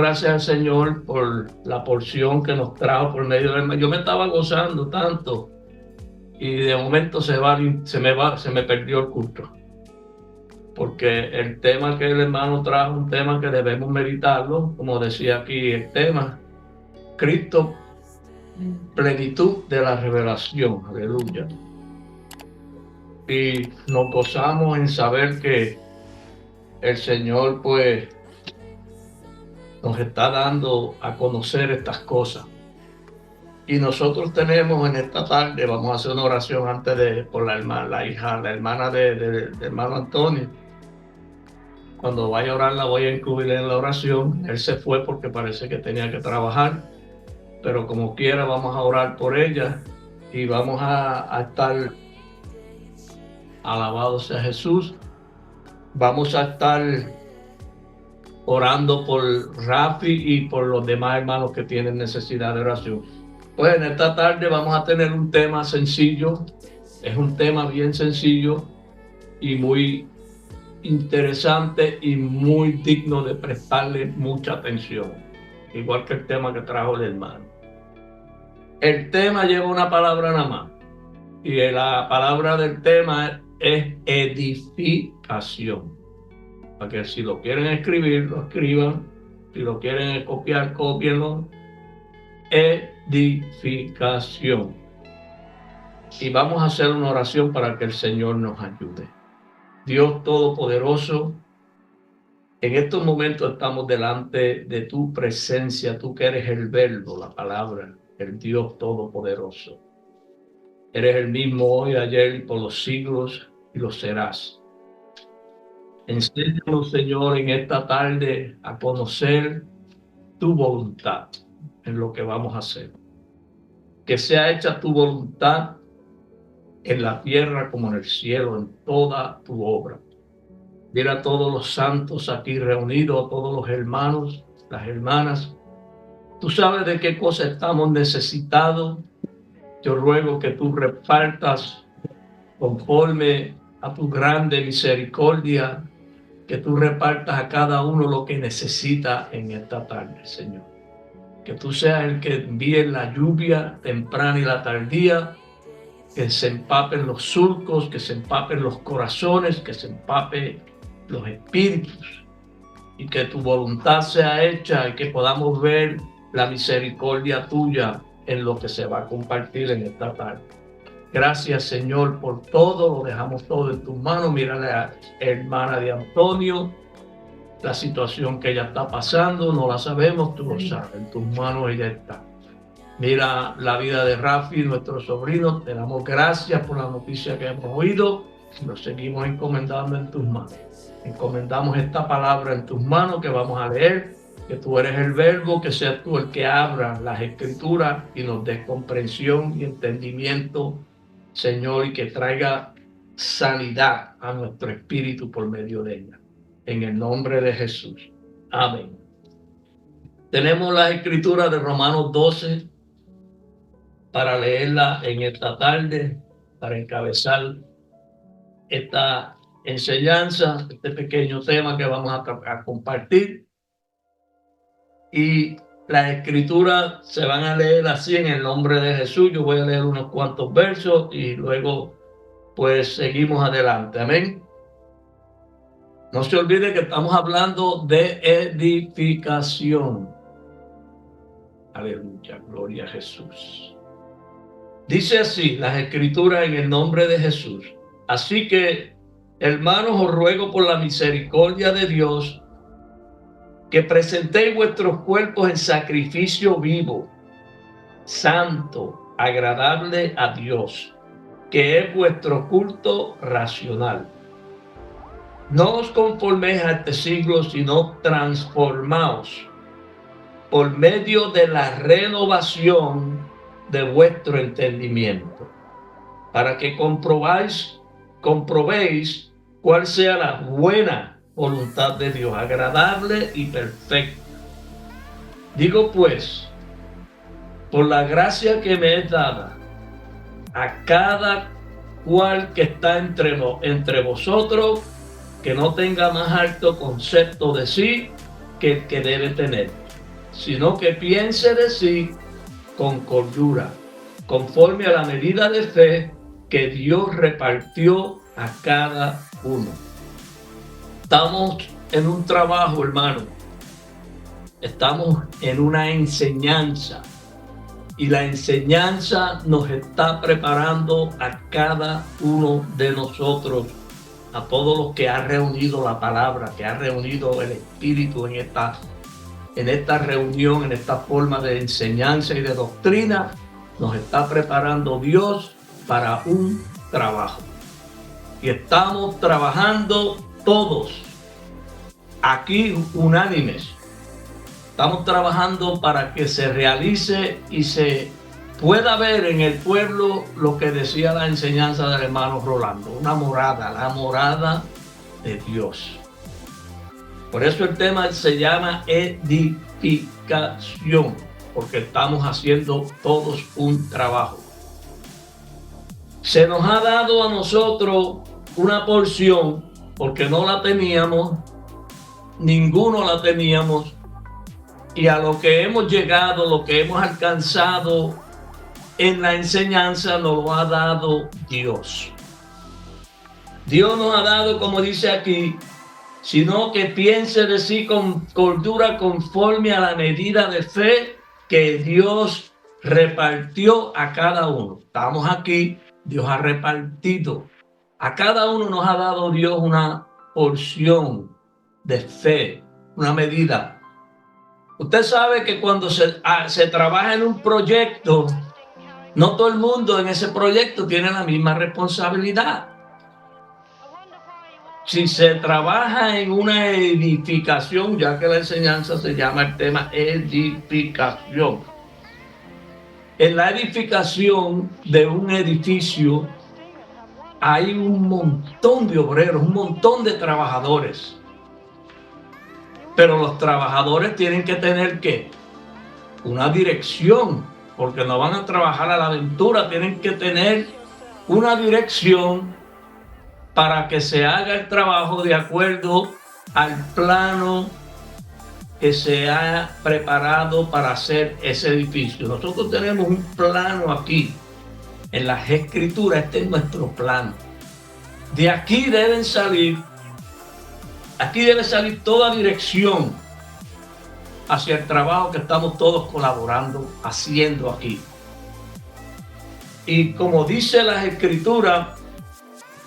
gracias al Señor por la porción que nos trajo por medio del hermano. Yo me estaba gozando tanto y de momento se me perdió el culto. Porque el tema que el hermano trajo, un tema que debemos meditarlo, como decía aquí el tema, Cristo, plenitud de la revelación, aleluya. Y nos gozamos en saber que el Señor pues nos está dando a conocer estas cosas. Y nosotros tenemos en esta tarde, vamos a hacer una oración antes por la hermana, la hermana del hermano Antonio. Cuando vaya a orar la voy a incluir en la oración. Él se fue porque parece que tenía que trabajar, pero como quiera vamos a orar por ella y vamos a estar, alabado sea Jesús, vamos a estar orando por Rafi y por los demás hermanos que tienen necesidad de oración. Pues en esta tarde vamos a tener un tema sencillo, es un tema bien sencillo y muy interesante y muy digno de prestarle mucha atención, igual que el tema que trajo el hermano. El tema lleva una palabra nada más y la palabra del tema es edificación. Para que si lo quieren escribir, lo escriban, si lo quieren copiar, cópienlo. Edificación. Y vamos a hacer una oración para que el Señor nos ayude. Dios Todopoderoso, en estos momentos estamos delante de tu presencia, tú que eres el Verbo, la palabra, el Dios Todopoderoso. Eres el mismo hoy, ayer y por los siglos, y lo serás. Enséñanos, Señor, en esta tarde a conocer tu voluntad en lo que vamos a hacer. Que sea hecha tu voluntad en la tierra como en el cielo, en toda tu obra. Mira a todos los santos aquí reunidos, a todos los hermanos, las hermanas. Tú sabes de qué cosa estamos necesitados. Yo ruego que tú repartas conforme a tu grande misericordia, que tú repartas a cada uno lo que necesita en esta tarde, Señor. Que tú seas el que envíe la lluvia temprana y la tardía, que se empapen los surcos, que se empapen los corazones, que se empapen los espíritus, y que tu voluntad sea hecha y que podamos ver la misericordia tuya en lo que se va a compartir en esta tarde. Gracias, Señor, por todo. Lo dejamos todo en tus manos. Mira a la hermana de Antonio, la situación que ella está pasando, no la sabemos, tú lo sabes. En tus manos ella está. Mira la vida de Rafi, nuestro sobrino. Te damos gracias por la noticia que hemos oído. Nos seguimos encomendando en tus manos. Encomendamos esta palabra en tus manos que vamos a leer, que tú eres el Verbo, que seas tú el que abra las escrituras y nos des comprensión y entendimiento, Señor, y que traiga sanidad a nuestro espíritu por medio de ella. En el nombre de Jesús. Amén. Tenemos la escritura de Romanos 12 para leerla en esta tarde, para encabezar esta enseñanza, este pequeño tema que vamos a compartir. Y las escrituras se van a leer así en el nombre de Jesús. Yo voy a leer unos cuantos versos y luego pues seguimos adelante. Amén. No se olvide que estamos hablando de edificación. Aleluya, gloria a Jesús. Dice así las escrituras en el nombre de Jesús. Así que, hermanos, os ruego por la misericordia de Dios que presentéis vuestros cuerpos en sacrificio vivo, santo, agradable a Dios, que es vuestro culto racional. No os conforméis a este siglo, sino transformaos por medio de la renovación de vuestro entendimiento, para que comprobéis cuál sea la buena voluntad de Dios, agradable y perfecta. Digo pues, por la gracia que me es dada, a cada cual que está entre vosotros, que no tenga más alto concepto de sí que el que debe tener, sino que piense de sí con cordura, conforme a la medida de fe que Dios repartió a cada uno. Estamos en un trabajo, hermano. Estamos en una enseñanza. Y la enseñanza nos está preparando a cada uno de nosotros, a todos los que ha reunido la palabra, que ha reunido el Espíritu en esta reunión, en esta forma de enseñanza y de doctrina. Nos está preparando Dios para un trabajo. Y estamos trabajando todos, aquí unánimes. Estamos trabajando para que se realice y se pueda ver en el pueblo lo que decía la enseñanza del hermano Rolando, una morada, la morada de Dios. Por eso el tema se llama edificación, porque estamos haciendo todos un trabajo. Se nos ha dado a nosotros una porción, porque no la teníamos, ninguno la teníamos, y a lo que hemos llegado, lo que hemos alcanzado en la enseñanza, nos lo ha dado Dios. Dios nos ha dado, como dice aquí, sino que piense de sí con cordura conforme a la medida de fe que Dios repartió a cada uno. Estamos aquí, Dios ha repartido. A cada uno nos ha dado Dios una porción de fe, una medida. Usted sabe que cuando se trabaja en un proyecto, no todo el mundo en ese proyecto tiene la misma responsabilidad. Si se trabaja en una edificación, ya que la enseñanza se llama el tema edificación. En la edificación de un edificio hay un montón de obreros, un montón de trabajadores. Pero los trabajadores tienen que tener ¿qué? Una dirección, porque no van a trabajar a la aventura, tienen que tener una dirección para que se haga el trabajo de acuerdo al plano que se ha preparado para hacer ese edificio. Nosotros tenemos un plano aquí, en las Escrituras, este es nuestro plano. De aquí debe salir toda dirección hacia el trabajo que estamos todos colaborando, haciendo aquí. Y como dice las Escrituras,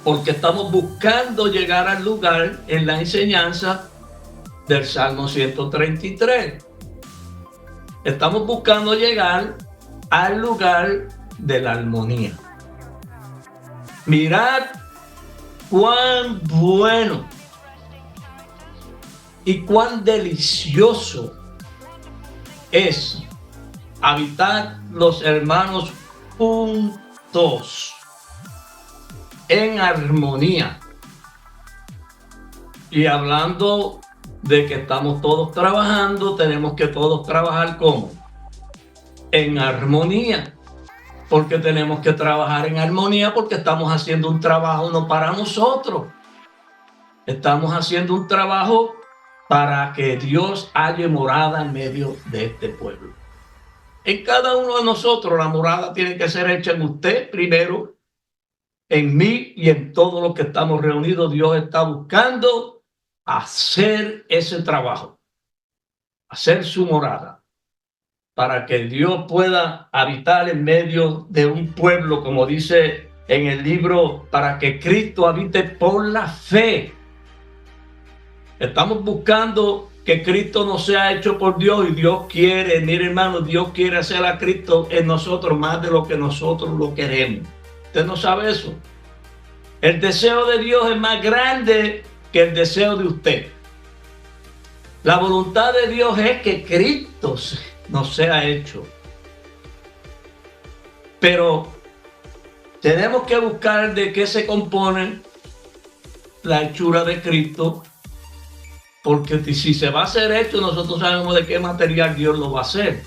porque estamos buscando llegar al lugar en la enseñanza del Salmo 133. Estamos buscando llegar al lugar de la armonía. Mirad cuán bueno y cuán delicioso es habitar los hermanos juntos en armonía. Y hablando de que estamos todos trabajando, tenemos que todos trabajar ¿cómo? En armonía. Porque tenemos que trabajar en armonía, porque estamos haciendo un trabajo no para nosotros. Estamos haciendo un trabajo para que Dios haya morada en medio de este pueblo. En cada uno de nosotros la morada tiene que ser hecha en usted primero, en mí y en todos los que estamos reunidos. Dios está buscando hacer ese trabajo, hacer su morada, para que Dios pueda habitar en medio de un pueblo, como dice en el libro, para que Cristo habite por la fe. Estamos buscando que Cristo no sea hecho por Dios, y Dios quiere, mire hermano, Dios quiere hacer a Cristo en nosotros más de lo que nosotros lo queremos. ¿Usted no sabe eso? El deseo de Dios es más grande que el deseo de usted. La voluntad de Dios es que Cristo nos sea hecho. Pero tenemos que buscar de qué se compone la hechura de Cristo, porque si se va a hacer esto, nosotros sabemos de qué material Dios lo va a hacer.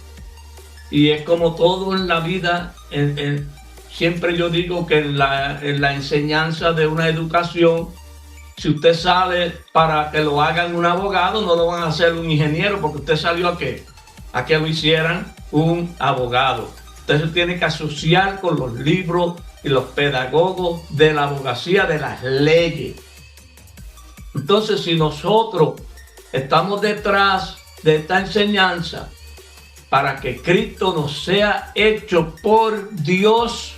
Y es como todo en la vida, siempre yo digo que en la enseñanza de una educación, si usted sale para que lo hagan un abogado, no lo van a hacer un ingeniero, porque usted salió ¿a qué? a que lo hicieran un abogado. Usted se tiene que asociar con los libros y los pedagogos de la abogacía, de las leyes. Entonces, si nosotros estamos detrás de esta enseñanza para que Cristo nos sea hecho por Dios,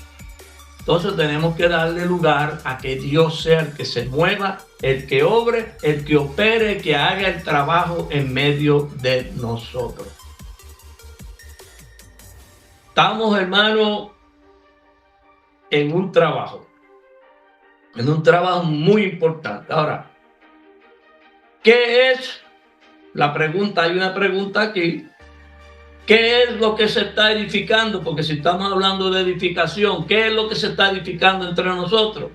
entonces tenemos que darle lugar a que Dios sea el que se mueva, el que obre, el que opere, el que haga el trabajo en medio de nosotros. Estamos, hermanos, en un trabajo muy importante. Ahora, ¿qué es la pregunta? Hay una pregunta aquí. ¿Qué es lo que se está edificando? Porque si estamos hablando de edificación, ¿qué es lo que se está edificando entre nosotros?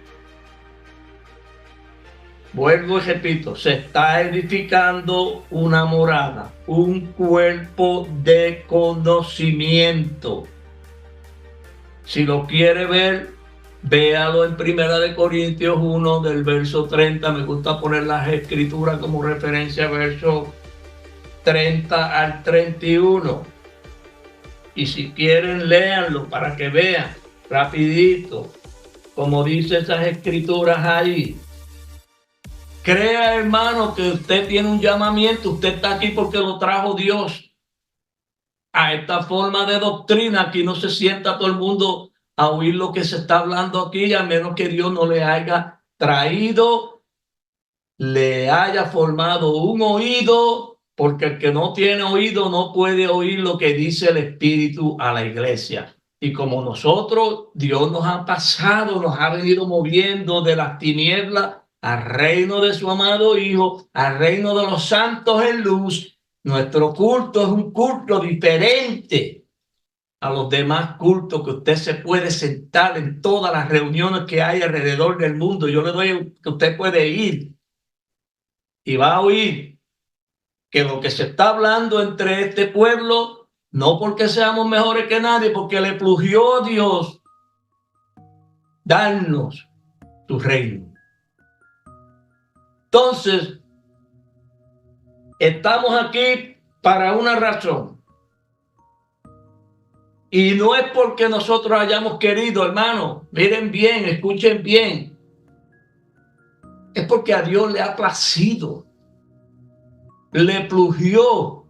Vuelvo y repito, se está edificando una morada, un cuerpo de conocimiento. Si lo quiere ver, véalo en 1 Corintios 1, del verso 30. Me gusta poner las escrituras como referencia, verso 30 al 31. Y si quieren, léanlo para que vean rapidito, como dice esas escrituras ahí. Crea, hermano, que usted tiene un llamamiento. Usted está aquí porque lo trajo Dios. A esta forma de doctrina, aquí no se sienta todo el mundo a oír lo que se está hablando aquí, a menos que Dios no le haya traído, le haya formado un oído, porque el que no tiene oído no puede oír lo que dice el Espíritu a la iglesia. Y como nosotros, Dios nos ha pasado, nos ha venido moviendo de las tinieblas al reino de su amado Hijo, al reino de los santos en luz. Nuestro culto es un culto diferente a los demás cultos que usted se puede sentar en todas las reuniones que hay alrededor del mundo. Yo le doy que usted puede ir y va a oír que lo que se está hablando entre este pueblo, no porque seamos mejores que nadie, porque le plugió a Dios darnos su reino. Entonces, estamos aquí para una razón. Y no es porque nosotros hayamos querido, hermano. Miren bien, escuchen bien. Es porque a Dios le ha placido. Le plugió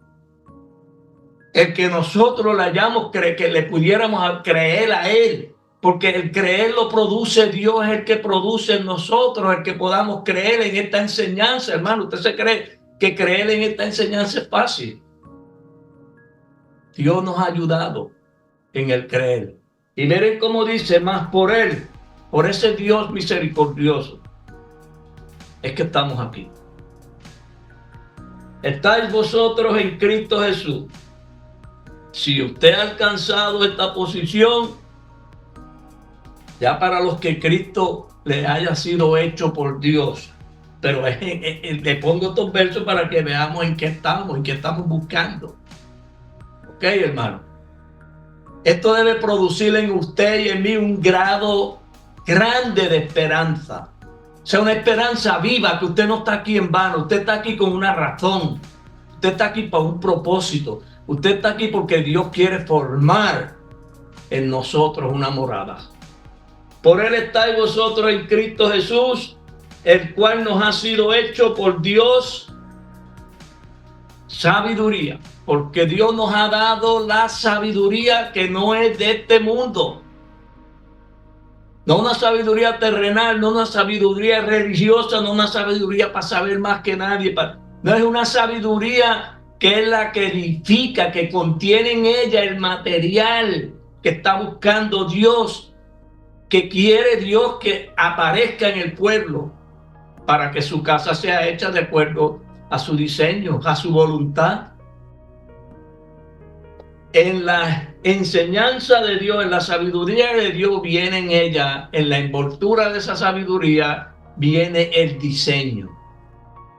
el que nosotros le hayamos que le pudiéramos creer a Él. Porque el creer lo produce Dios, es el que produce en nosotros, el que podamos creer en esta enseñanza, hermano. ¿Usted se cree que creer en esta enseñanza es fácil? Dios nos ha ayudado en el creer. Y miren cómo dice, más por Él, por ese Dios misericordioso, es que estamos aquí. ¿Estáis vosotros en Cristo Jesús? Si usted ha alcanzado esta posición, ya para los que Cristo le haya sido hecho por Dios. Pero le pongo estos versos para que veamos en qué estamos buscando. Ok, hermano. Esto debe producir en usted y en mí un grado grande de esperanza. O sea, una esperanza viva, que usted no está aquí en vano. Usted está aquí con una razón. Usted está aquí para un propósito. Usted está aquí porque Dios quiere formar en nosotros una morada. Por Él estáis vosotros en Cristo Jesús, el cual nos ha sido hecho por Dios sabiduría. Porque Dios nos ha dado la sabiduría que no es de este mundo. No una sabiduría terrenal, no una sabiduría religiosa, no una sabiduría para saber más que nadie. No es una sabiduría que es la que edifica, que contiene en ella el material que está buscando Dios, que quiere Dios que aparezca en el pueblo para que su casa sea hecha de acuerdo a su diseño, a su voluntad. En la enseñanza de Dios, en la sabiduría de Dios viene en ella, en la envoltura de esa sabiduría, viene el diseño,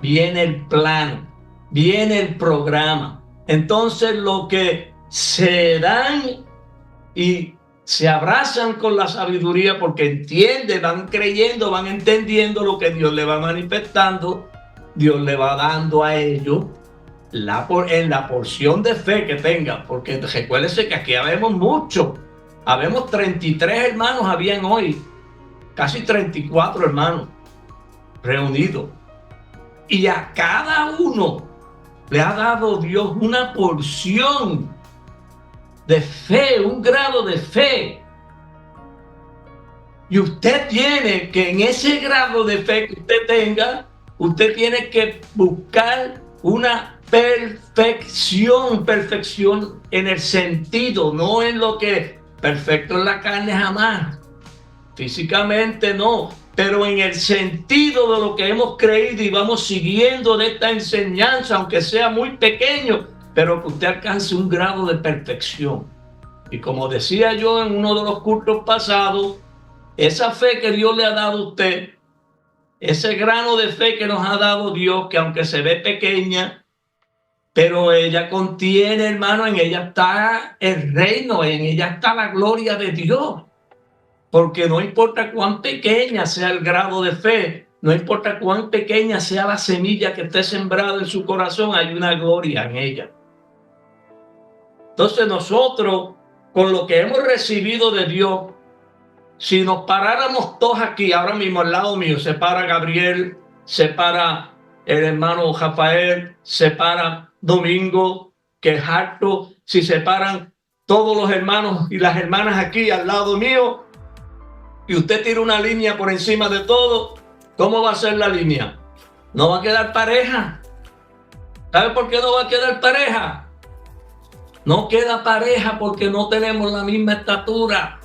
viene el plan, viene el programa. Entonces, lo que se dan y se abrazan con la sabiduría porque entienden, van creyendo, van entendiendo lo que Dios le va manifestando, Dios le va dando a ellos en la porción de fe que tenga, porque recuérdense que aquí habemos muchos, habemos 33 hermanos, habían hoy, casi 34 hermanos reunidos, y a cada uno le ha dado Dios una porción de fe, un grado de fe. Y usted tiene que, en ese grado de fe que usted tenga, usted tiene que buscar una perfección en el sentido, no en lo que perfecto en la carne jamás, físicamente no, pero en el sentido de lo que hemos creído y vamos siguiendo de esta enseñanza, aunque sea muy pequeño, pero que usted alcance un grado de perfección. Y como decía yo en uno de los cultos pasados, esa fe que Dios le ha dado a usted, ese grano de fe que nos ha dado Dios, que aunque se ve pequeña, pero ella contiene, hermano, en ella está el reino, en ella está la gloria de Dios. Porque no importa cuán pequeña sea el grado de fe, no importa cuán pequeña sea la semilla que esté sembrada en su corazón, hay una gloria en ella. Entonces nosotros, con lo que hemos recibido de Dios, si nos paráramos todos aquí, ahora mismo al lado mío, se para Gabriel, se para el hermano Rafael, se para Domingo, que es harto, si se paran todos los hermanos y las hermanas aquí al lado mío, y usted tira una línea por encima de todo, ¿cómo va a ser la línea? No va a quedar pareja. ¿Sabe por qué no va a quedar pareja? No queda pareja porque no tenemos la misma estatura.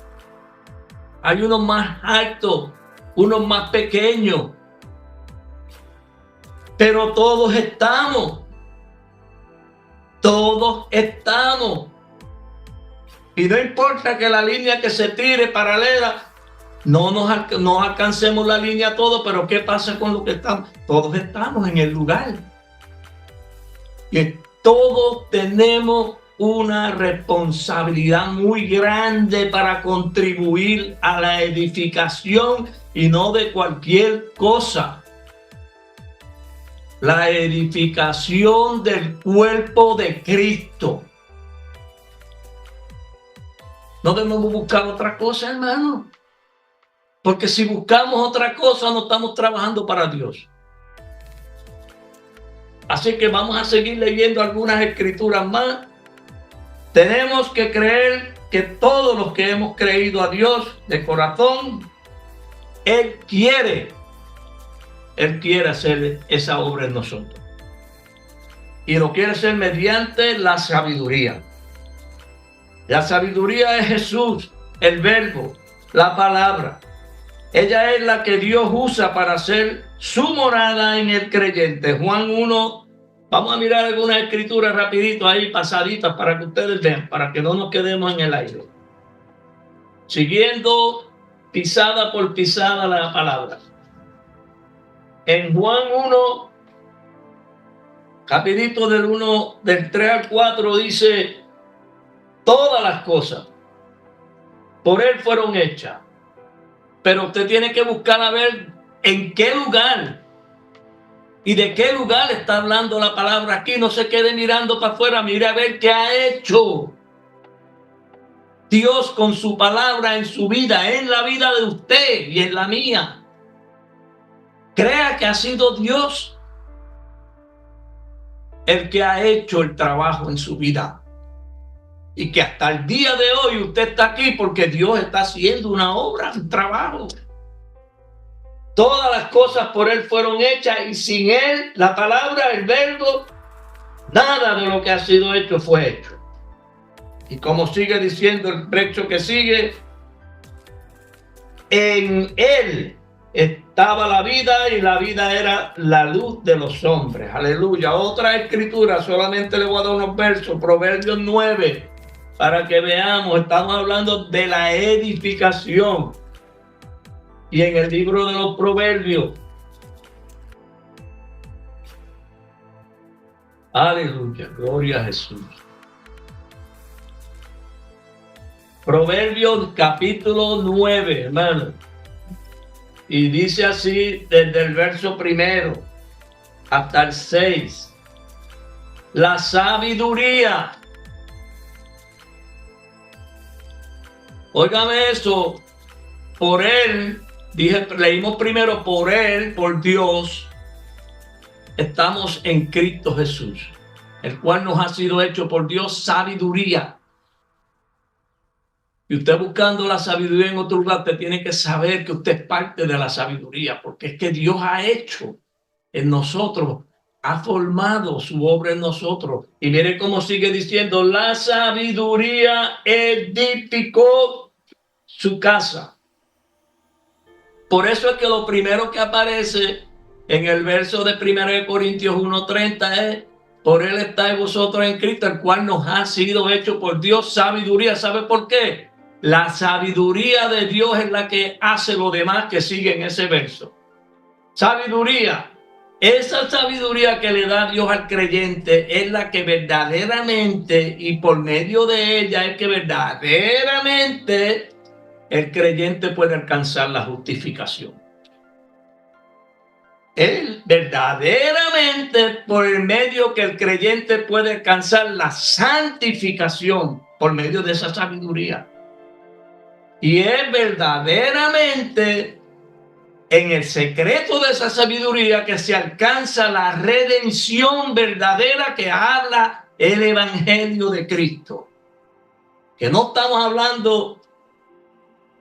Hay unos más altos, unos más pequeños. Pero todos estamos. Todos estamos. Y no importa que la línea que se tire paralela, no alcancemos la línea todos, pero ¿qué pasa con lo que estamos? Todos estamos en el lugar. Y todos tenemos una responsabilidad muy grande para contribuir a la edificación y no de cualquier cosa. La edificación del cuerpo de Cristo. No debemos buscar otra cosa, hermano. Porque si buscamos otra cosa, no estamos trabajando para Dios. Así que vamos a seguir leyendo algunas escrituras más. Tenemos que creer que todos los que hemos creído a Dios de corazón, Él quiere hacer esa obra en nosotros. Y lo quiere hacer mediante la sabiduría. La sabiduría es Jesús, el Verbo, la palabra. Ella es la que Dios usa para hacer su morada en el creyente. Juan 1, vamos a mirar algunas escrituras rapidito ahí, pasaditas, para que ustedes vean, para que no nos quedemos en el aire. Siguiendo pisada por pisada la palabra. En Juan 1, rapidito del 3 al 4, dice, todas las cosas por Él fueron hechas. Pero usted tiene que buscar a ver en qué lugar y de qué lugar está hablando la palabra aquí. No se quede mirando para afuera, mire a ver qué ha hecho Dios con su palabra en su vida, en la vida de usted y en la mía. Crea que ha sido Dios el que ha hecho el trabajo en su vida. Y que hasta el día de hoy usted está aquí porque Dios está haciendo una obra, un trabajo. Todas las cosas por Él fueron hechas y sin Él, la palabra, el verbo, nada de lo que ha sido hecho fue hecho. Y como sigue diciendo el verso que sigue, en Él estaba la vida y la vida era la luz de los hombres. Aleluya. Otra escritura, solamente le voy a dar unos versos, Proverbios 9. Para que veamos, estamos hablando de la edificación. Y en el libro de los Proverbios. Aleluya, gloria a Jesús. Proverbios capítulo 9, hermano. Y dice así desde el verso 1 hasta el 6. La sabiduría. Óigame eso. Por Él, leímos primero, por Él, por Dios, estamos en Cristo Jesús, el cual nos ha sido hecho por Dios sabiduría. Y usted buscando la sabiduría en otro lugar, usted tiene que saber que usted es parte de la sabiduría, porque es que Dios ha hecho en nosotros, ha formado su obra en nosotros. Y mire cómo sigue diciendo, la sabiduría edificó su casa. Por eso es que lo primero que aparece en el verso de 1 Corintios 1:30 es, por Él estáis vosotros en Cristo, el cual nos ha sido hecho por Dios sabiduría. ¿Sabe por qué? La sabiduría de Dios es la que hace lo demás que sigue en ese verso. Sabiduría. Esa sabiduría que le da Dios al creyente es la que verdaderamente, y por medio de ella es que verdaderamente el creyente puede alcanzar la justificación. Él verdaderamente, por el medio que el creyente puede alcanzar la santificación, por medio de esa sabiduría. Y es verdaderamente en el secreto de esa sabiduría que se alcanza la redención verdadera que habla el Evangelio de Cristo. Que no estamos hablando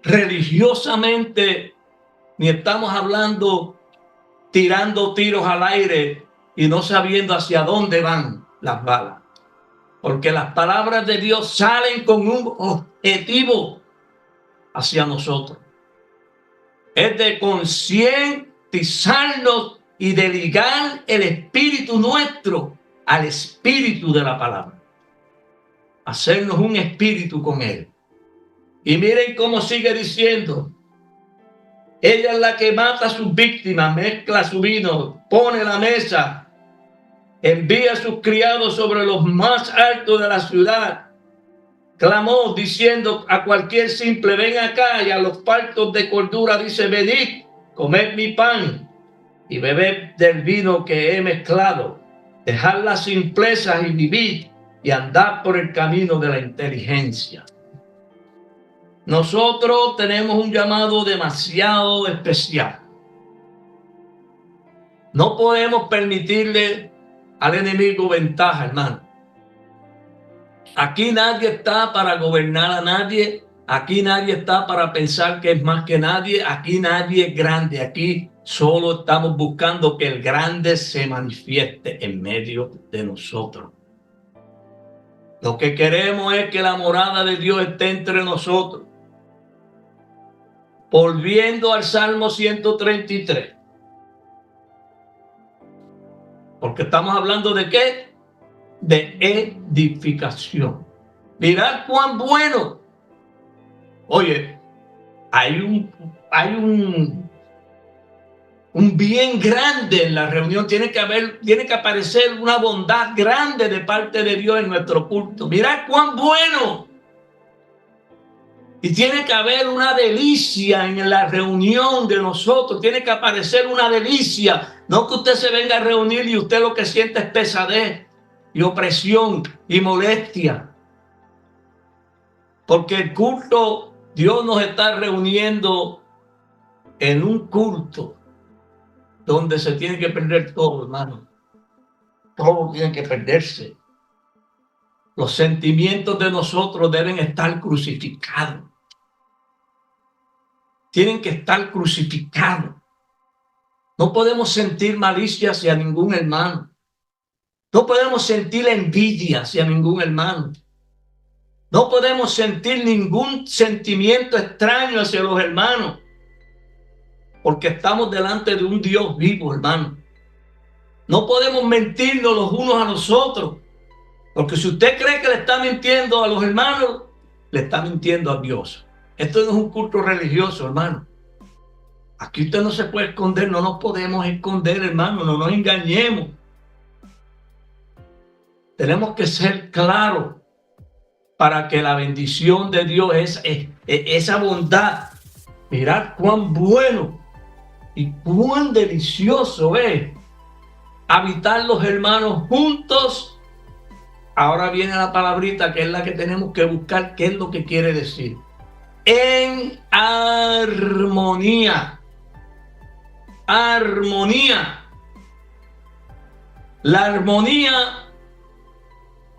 religiosamente, ni estamos hablando tirando tiros al aire y no sabiendo hacia dónde van las balas. Porque las palabras de Dios salen con un objetivo hacia nosotros. Es de concientizarnos y de ligar el espíritu nuestro al espíritu de la palabra. Hacernos un espíritu con Él. Y miren cómo sigue diciendo. Ella es la que mata a sus víctimas, mezcla su vino, pone la mesa, envía a sus criados sobre los más altos de la ciudad. Clamó diciendo a cualquier simple, ven acá, y a los faltos de cordura dice, venid, comed mi pan y bebed del vino que he mezclado. Dejad las simplezas y vivid y andad por el camino de la inteligencia. Nosotros tenemos un llamado demasiado especial. No podemos permitirle al enemigo ventaja, hermano. Aquí nadie está para gobernar a nadie. Aquí nadie está para pensar que es más que nadie. Aquí nadie es grande. Aquí solo estamos buscando que el grande se manifieste en medio de nosotros. Lo que queremos es que la morada de Dios esté entre nosotros. Volviendo al Salmo 133. Porque estamos hablando de ¿qué? De edificación. Mirad cuán bueno. Oye, hay un bien grande en la reunión. Tiene que aparecer una bondad grande de parte de Dios en nuestro culto. Mirad cuán bueno. Y tiene que haber una delicia en la reunión de nosotros. Tiene que aparecer una delicia. No que usted se venga a reunir y usted lo que siente es pesadez y opresión y molestia. Porque el culto, Dios nos está reuniendo en un culto donde se tiene que perder todo, hermano. Todo tiene que perderse. Los sentimientos de nosotros deben estar crucificados. Tienen que estar crucificados. No podemos sentir malicia hacia ningún hermano. No podemos sentir envidia hacia ningún hermano. No podemos sentir ningún sentimiento extraño hacia los hermanos. Porque estamos delante de un Dios vivo, hermano. No podemos mentirnos los unos a los otros. Porque si usted cree que le está mintiendo a los hermanos, le está mintiendo a Dios. Esto no es un culto religioso, hermano. Aquí usted no se puede esconder, no nos podemos esconder, hermano, no nos engañemos. Tenemos que ser claros para que la bendición de Dios es esa bondad. Mirad cuán bueno y cuán delicioso es habitar los hermanos juntos Ahora viene la palabrita que es la que tenemos que buscar, qué es lo que quiere decir. En armonía. Armonía. La armonía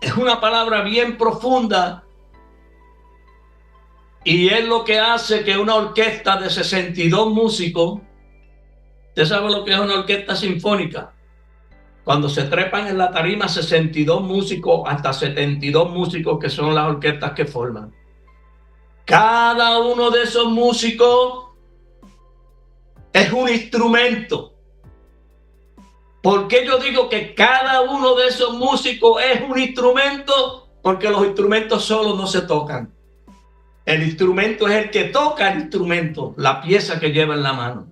es una palabra bien profunda y es lo que hace que una orquesta de 62 músicos, ¿usted sabe lo que es una orquesta sinfónica? Cuando se trepan en la tarima 62 músicos, hasta 72 músicos, que son las orquestas que forman. Cada uno de esos músicos es un instrumento. ¿Por qué yo digo que cada uno de esos músicos es un instrumento? Porque los instrumentos solos no se tocan. El instrumento es el que toca el instrumento, la pieza que lleva en la mano.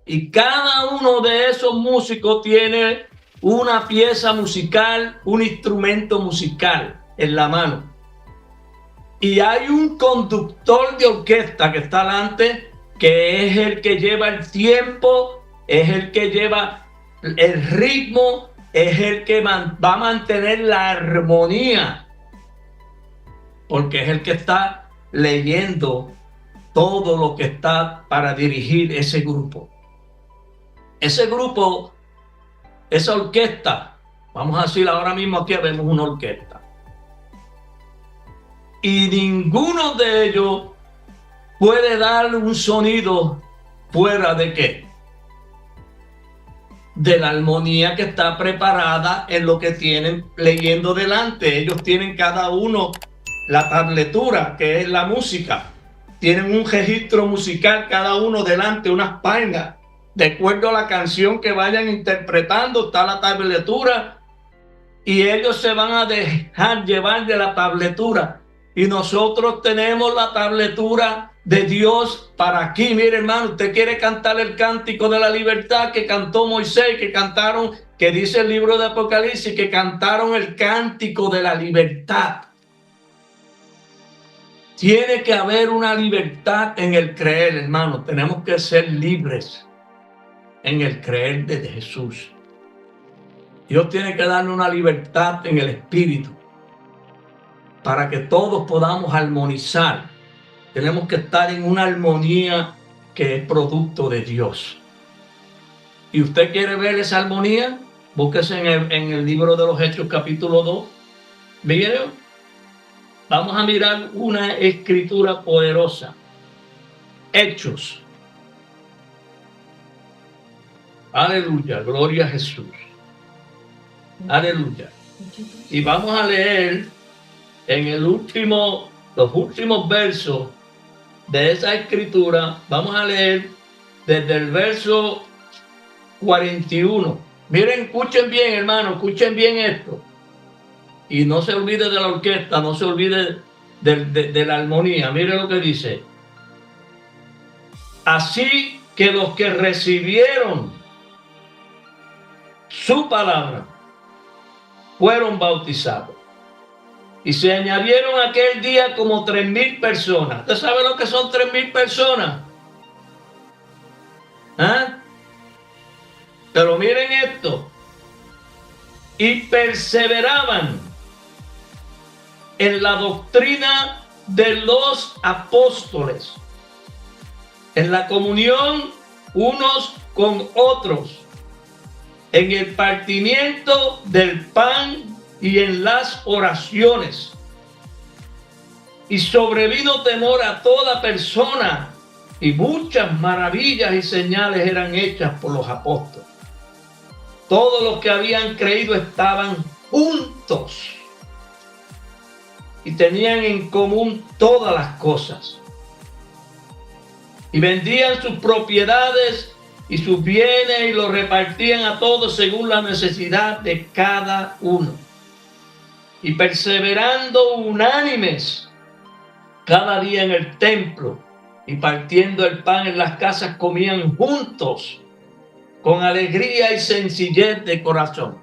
Y cada uno de esos músicos tiene una pieza musical, un instrumento musical en la mano. Y hay un conductor de orquesta que está delante, que es el que lleva el tiempo, es el que lleva el ritmo, es el que va a mantener la armonía, porque es el que está leyendo todo lo que está para dirigir ese grupo. Ese grupo, esa orquesta, vamos a decir ahora mismo aquí vemos una orquesta. Y ninguno de ellos puede dar un sonido fuera de qué? De la armonía que está preparada en lo que tienen leyendo delante. Ellos tienen cada uno la tabletura, que es la música. Tienen un registro musical cada uno delante, unas páginas. De acuerdo a la canción que vayan interpretando, está la tabletura. Y ellos se van a dejar llevar de la tabletura. Y nosotros tenemos la tabletura de Dios para aquí. Mire, hermano, usted quiere cantar el cántico de la libertad que cantó Moisés, que cantaron, que dice el libro de Apocalipsis, que cantaron el cántico de la libertad. Tiene que haber una libertad en el creer, hermano. Tenemos que ser libres en el creer de Jesús. Dios tiene que darnos una libertad en el espíritu para que todos podamos armonizar. Tenemos que estar en una armonía que es producto de Dios. ¿Y usted quiere ver esa armonía? Búsquese en el libro de los Hechos, capítulo 2. ¿Vieron? Vamos a mirar una escritura poderosa. Hechos. Aleluya, gloria a Jesús. Aleluya. Y vamos a leer en los últimos versos de esa escritura. Vamos a leer desde el verso 41. Miren, escuchen bien, hermano, escuchen bien esto. Y no se olvide de la orquesta, no se olvide de la armonía. Miren lo que dice. Así que los que recibieron su palabra fueron bautizados. Y se añadieron aquel día como 3,000 personas. ¿Usted sabe lo que son 3,000 personas? ¿Ah? Pero miren esto. Y perseveraban en la doctrina de los apóstoles, en la comunión unos con otros, en el partimiento del pan y en las oraciones. Y sobrevino temor a toda persona, y muchas maravillas y señales eran hechas por los apóstoles. Todos los que habían creído estaban juntos y tenían en común todas las cosas. Y vendían sus propiedades y sus bienes y los repartían a todos según la necesidad de cada uno. Y perseverando unánimes cada día en el templo y partiendo el pan en las casas, comían juntos con alegría y sencillez de corazón.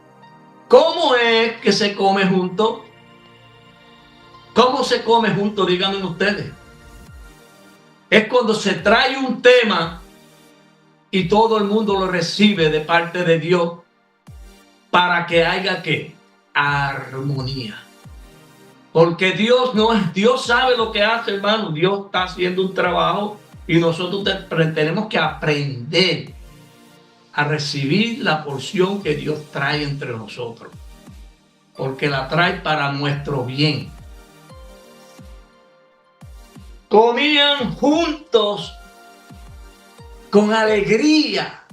¿Cómo es que se come juntos? ¿Cómo se come juntos? Díganme ustedes. Es cuando se trae un tema y todo el mundo lo recibe de parte de Dios para que haya ¿qué? armonía. Porque Dios sabe lo que hace, hermano. Dios está haciendo un trabajo y nosotros tenemos que aprender a recibir la porción que Dios trae entre nosotros. Porque la trae para nuestro bien. Comían juntos con alegría.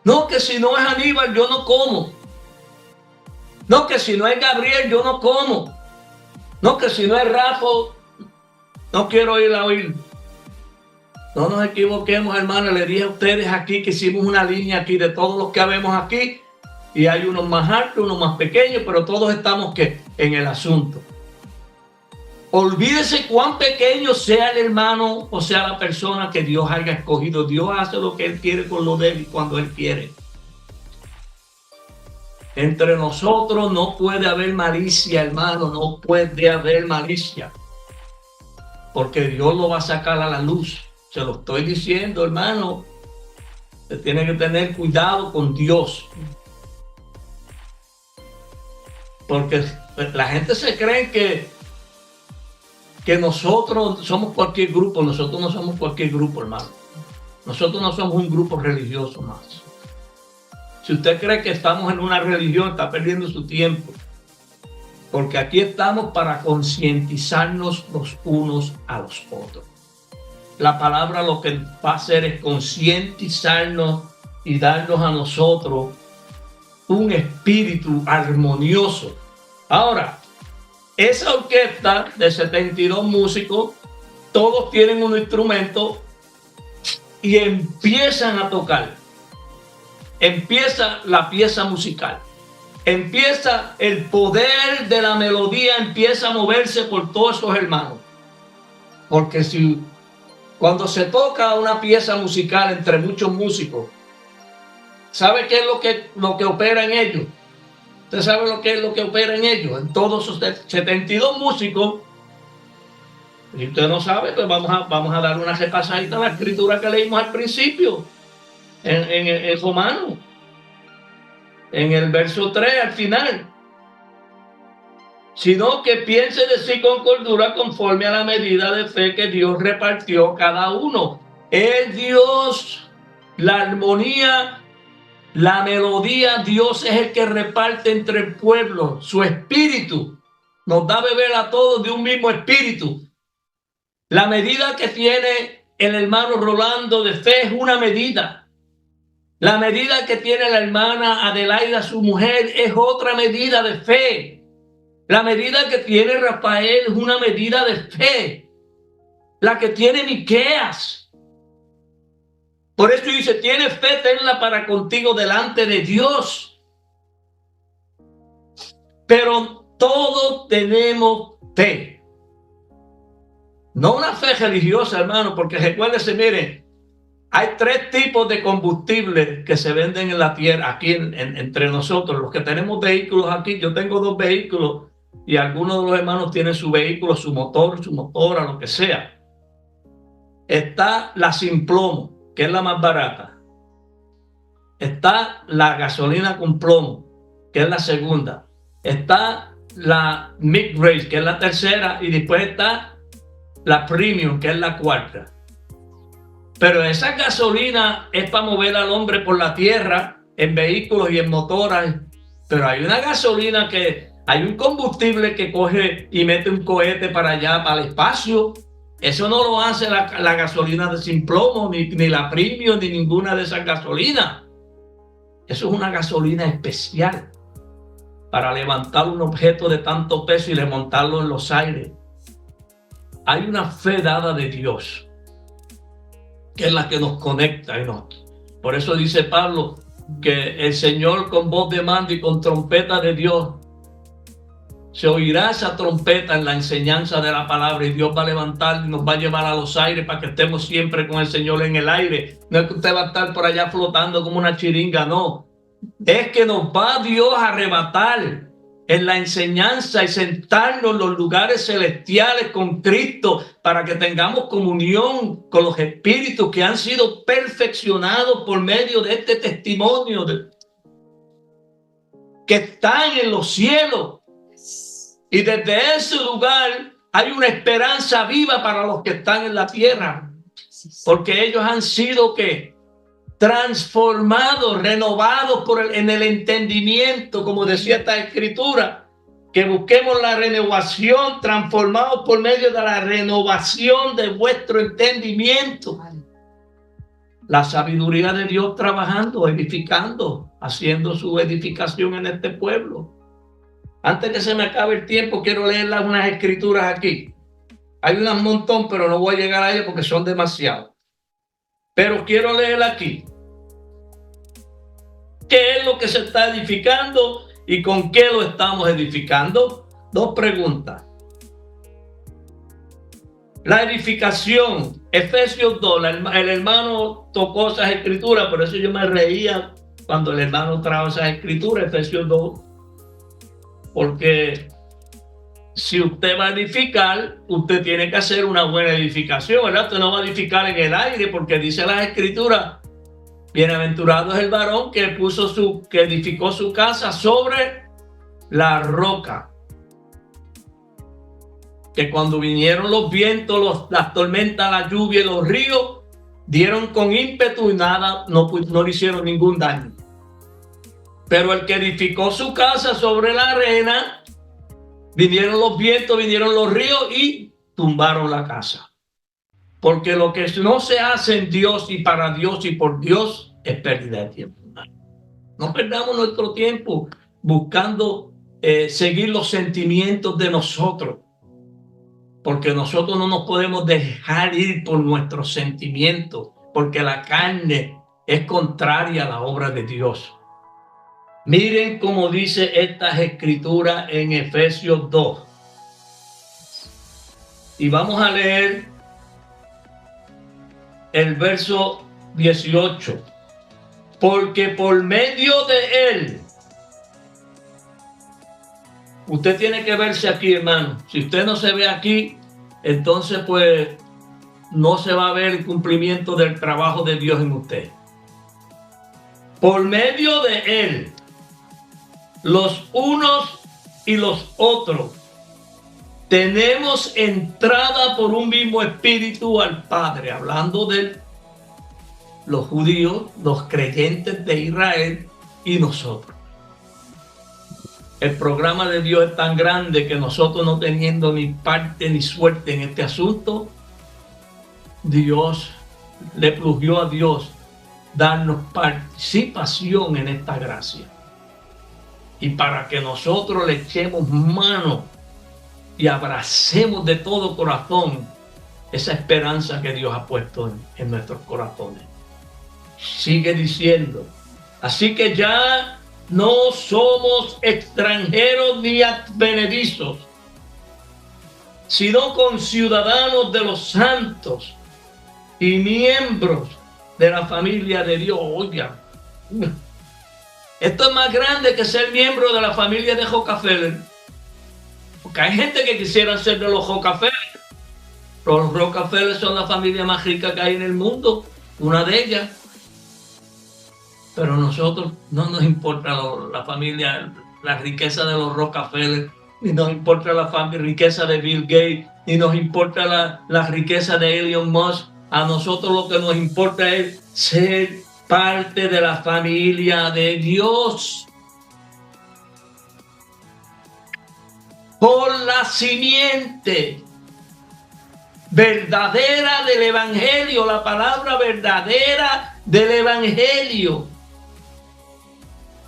No, que si no es Aníbal yo no como. No, que si no es Gabriel yo no como. No, que si no es Rafa no quiero ir a oír. No nos equivoquemos, hermanos. Le dije a ustedes aquí que hicimos una línea aquí de todos los que habemos aquí. Y hay unos más altos, unos más pequeños, pero todos estamos en el asunto. Olvídese cuán pequeño sea el hermano o sea la persona que Dios haya escogido. Dios hace lo que Él quiere con lo de Él y cuando Él quiere. Entre nosotros no puede haber malicia, hermano, no puede haber malicia. Porque Dios lo va a sacar a la luz. Se lo estoy diciendo, hermano. Usted tiene que tener cuidado con Dios. Porque la gente se cree que nosotros somos cualquier grupo. Nosotros no somos cualquier grupo, hermano. Nosotros no somos un grupo religioso más. Si usted cree que estamos en una religión, está perdiendo su tiempo. Porque aquí estamos para concientizarnos los unos a los otros. La palabra lo que va a hacer es concientizarnos y darnos a nosotros un espíritu armonioso. Ahora, esa orquesta de 72 músicos, todos tienen un instrumento y empiezan a tocar. Empieza la pieza musical. Empieza el poder de la melodía, empieza a moverse por todos esos hermanos. Porque cuando se toca una pieza musical entre muchos músicos, ¿sabe qué es lo que opera en ellos? ¿Usted sabe lo que es lo que opera en ellos? En todos esos 72 músicos. Si usted no sabe, pues vamos a dar una repasadita a la escritura que leímos al principio. En Romanos. En el verso 3 al final. Sino que piense de sí con cordura conforme a la medida de fe que Dios repartió cada uno. Es Dios, la armonía, la melodía, Dios es el que reparte entre el pueblo su espíritu. Nos da a beber a todos de un mismo espíritu. La medida que tiene el hermano Rolando de fe es una medida. La medida que tiene la hermana Adelaida, su mujer, es otra medida de fe. La medida que tiene Rafael es una medida de fe. La que tiene Miqueas. Por eso dice, tiene fe, tenla para contigo delante de Dios. Pero todos tenemos fe. No una fe religiosa, hermano, porque recuérdese, miren, hay 3 tipos de combustible que se venden en la tierra, aquí entre nosotros, los que tenemos vehículos aquí. Yo tengo 2 vehículos y algunos de los hermanos tienen su vehículo, su motora, lo que sea. Está la sin plomo, que es la más barata. Está la gasolina con plomo, que es la segunda. Está la mid-range, que es la tercera, y después está la premium, que es la cuarta. Pero esa gasolina es para mover al hombre por la tierra, en vehículos y en motoras. Pero hay una gasolina hay un combustible que coge y mete un cohete para allá, para el espacio. Eso no lo hace la gasolina de sin plomo, ni la premium, ni ninguna de esas gasolinas. Eso es una gasolina especial para levantar un objeto de tanto peso y levantarlo en los aires. Hay una fe dada de Dios, que es la que nos conecta. Por eso dice Pablo que el Señor con voz de mando y con trompeta de Dios, se oirá esa trompeta en la enseñanza de la palabra y Dios va a levantar y nos va a llevar a los aires para que estemos siempre con el Señor en el aire. No es que usted va a estar por allá flotando como una chiringa, no. Es que nos va Dios a arrebatar en la enseñanza y sentarnos en los lugares celestiales con Cristo para que tengamos comunión con los espíritus que han sido perfeccionados por medio de este testimonio. que están en los cielos. Y desde ese lugar hay una esperanza viva para los que están en la tierra. Porque ellos han sido ¿qué? Transformados, renovados en el entendimiento, como decía esta escritura, que busquemos la renovación, transformados por medio de la renovación de vuestro entendimiento. La sabiduría de Dios trabajando, edificando, haciendo su edificación en este pueblo. Antes que se me acabe el tiempo, quiero leer unas escrituras aquí. Hay un montón, pero no voy a llegar a ellas porque son demasiados. Pero quiero leer aquí. ¿Qué es lo que se está edificando y con qué lo estamos edificando? Dos preguntas. La edificación, Efesios 2, el hermano tocó esas escrituras, por eso yo me reía cuando el hermano trajo esas escrituras, Efesios 2, porque si usted va a edificar, usted tiene que hacer una buena edificación, ¿verdad? Usted no va a edificar en el aire, porque dice las escrituras, bienaventurado es el varón que edificó su casa sobre la roca. Que cuando vinieron los vientos, las tormentas, la lluvia y los ríos, dieron con ímpetu y nada, no le hicieron ningún daño. Pero el que edificó su casa sobre la arena, vinieron los vientos, vinieron los ríos y tumbaron la casa. Porque lo que no se hace en Dios y para Dios y por Dios es pérdida de tiempo. No perdamos nuestro tiempo buscando seguir los sentimientos de nosotros. Porque nosotros no nos podemos dejar ir por nuestros sentimientos, porque la carne es contraria a la obra de Dios. Miren cómo dice estas escrituras en Efesios 2. Y vamos a leer el verso 18. Porque por medio de él, usted tiene que verse aquí, hermano. Si usted no se ve aquí, entonces pues no se va a ver el cumplimiento del trabajo de Dios en usted. Por medio de él, los unos y los otros, tenemos entrada por un mismo espíritu al Padre, hablando de los judíos, los creyentes de Israel y nosotros. El programa de Dios es tan grande que nosotros, no teniendo ni parte ni suerte en este asunto, Dios le plugió a Dios darnos participación en esta gracia. Y para que nosotros le echemos mano y abracemos de todo corazón esa esperanza que Dios ha puesto en nuestros corazones. Sigue diciendo, así que ya no somos extranjeros ni advenedizos, sino conciudadanos de los santos y miembros de la familia de Dios. Oigan, esto es más grande que ser miembro de la familia de Rockefeller. Porque hay gente que quisiera ser de los Rockefeller. Los Rockefeller son la familia más rica que hay en el mundo, una de ellas. Pero nosotros no nos importa la familia, la riqueza de los Rockefeller, ni nos importa la riqueza de Bill Gates, ni nos importa la riqueza de Elon Musk. A nosotros lo que nos importa es ser parte de la familia de Dios. Por la simiente verdadera del Evangelio, la palabra verdadera del Evangelio.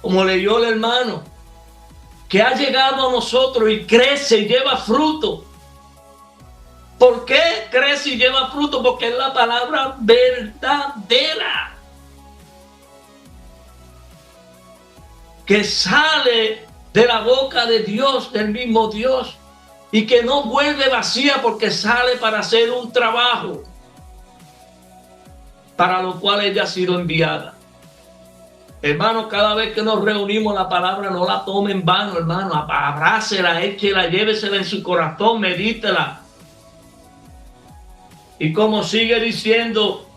Como leyó el hermano, que ha llegado a nosotros y crece y lleva fruto. ¿Por qué crece y lleva fruto? Porque es la palabra verdadera que sale de la boca de Dios, del mismo Dios, y que no vuelve vacía porque sale para hacer un trabajo para lo cual ella ha sido enviada. Hermano, cada vez que nos reunimos, la palabra no la tome en vano, hermano. Abrácela, échela, llévesela en su corazón, medítela. Y como sigue diciendo,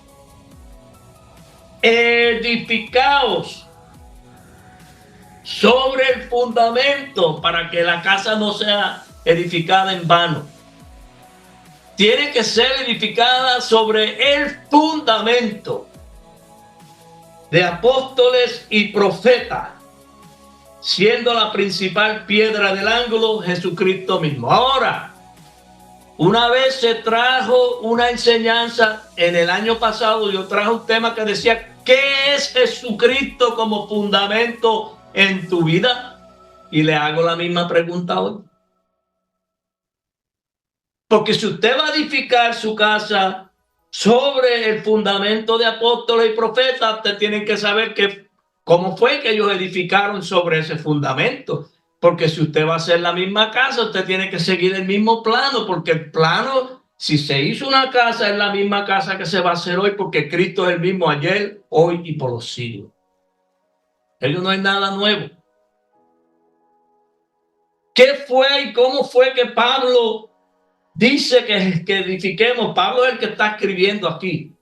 edificaos sobre el fundamento para que la casa no sea edificada en vano. Tiene que ser edificada sobre el fundamento de apóstoles y profetas, siendo la principal piedra del ángulo Jesucristo mismo. Ahora, una vez se trajo una enseñanza, en el año pasado yo traje un tema que decía, ¿qué es Jesucristo como fundamento en tu vida? Y le hago la misma pregunta hoy. Porque si usted va a edificar su casa sobre el fundamento de apóstoles y profetas, usted tiene que saber cómo fue que ellos edificaron sobre ese fundamento. Porque si usted va a hacer la misma casa, usted tiene que seguir el mismo plano, porque el plano, si se hizo una casa, es la misma casa que se va a hacer hoy, porque Cristo es el mismo ayer, hoy y por los siglos. Ello no es nada nuevo. ¿Qué fue y cómo fue que Pablo dice que edifiquemos? Pablo es el que está escribiendo aquí.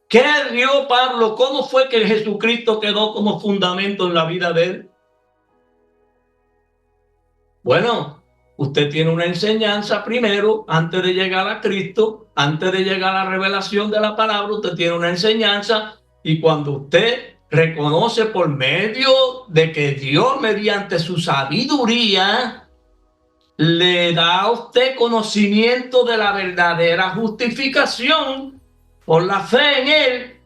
¿Qué dio Pablo? ¿Cómo fue que Jesucristo quedó como fundamento en la vida de él? Bueno, usted tiene una enseñanza primero, antes de llegar a Cristo, antes de llegar a la revelación de la palabra, usted tiene una enseñanza, y cuando usted reconoce por medio de que Dios, mediante su sabiduría, le da a usted conocimiento de la verdadera justificación por la fe en él,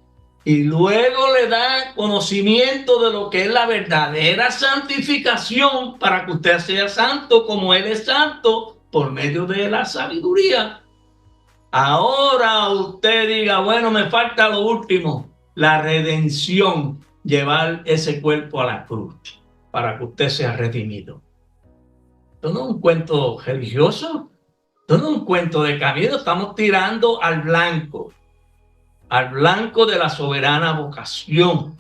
y luego le da conocimiento de lo que es la verdadera santificación para que usted sea santo como él es santo por medio de la sabiduría. Ahora usted diga, bueno, me falta lo último, la redención, llevar ese cuerpo a la cruz para que usted sea redimido. Esto no es un cuento religioso, esto no es un cuento de camino, estamos tirando al blanco de la soberana vocación.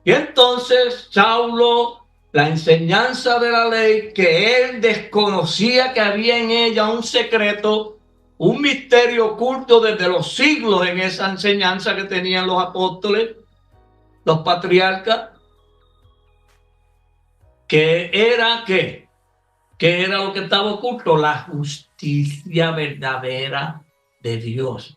Y entonces Saulo, la enseñanza de la ley, que él desconocía que había en ella un secreto, un misterio oculto desde los siglos en esa enseñanza que tenían los apóstoles, los patriarcas, que era ¿qué? ¿Qué era lo que estaba oculto? La justicia verdadera de Dios.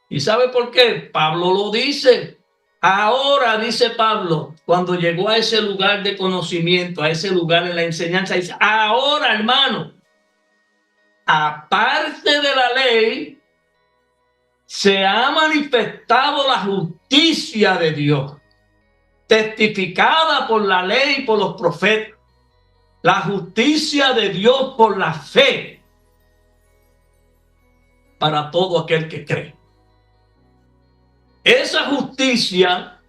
¿Y sabe por qué? Pablo lo dice. Ahora, dice Pablo, cuando llegó a ese lugar de conocimiento, a ese lugar en la enseñanza, dice, ahora, hermano, aparte de la ley, se ha manifestado la justicia de Dios, testificada por la ley y por los profetas. La justicia de Dios por la fe para todo aquel que cree. Esa justicia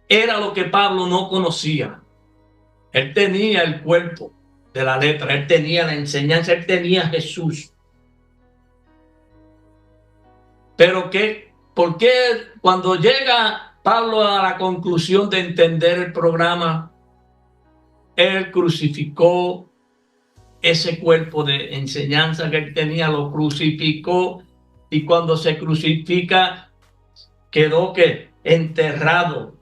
era lo que Pablo no conocía. Él tenía el cuerpo de la letra, él tenía la enseñanza, él tenía a Jesús. Pero ¿por qué cuando llega Pablo a la conclusión de entender el programa, él crucificó ese cuerpo de enseñanza que él tenía, lo crucificó, y cuando se crucifica quedó enterrado?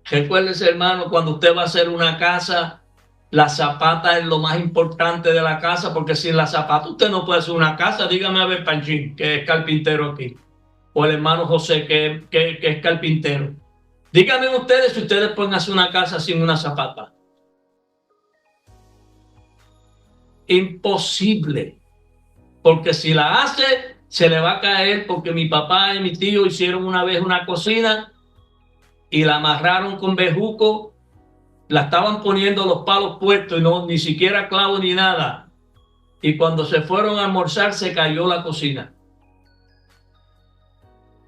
Recuérdese, hermano, cuando usted va a hacer una casa, la zapata es lo más importante de la casa, porque sin la zapata usted no puede hacer una casa. Dígame a ver, Panchín, que es carpintero aquí, o el hermano José, que es carpintero. Díganme ustedes si ustedes pueden hacer una casa sin una zapata. Imposible, porque si la hace, se le va a caer, porque mi papá y mi tío hicieron una vez una cocina y la amarraron con bejuco, la estaban poniendo los palos puestos y no, ni siquiera clavo ni nada. Y cuando se fueron a almorzar, se cayó la cocina.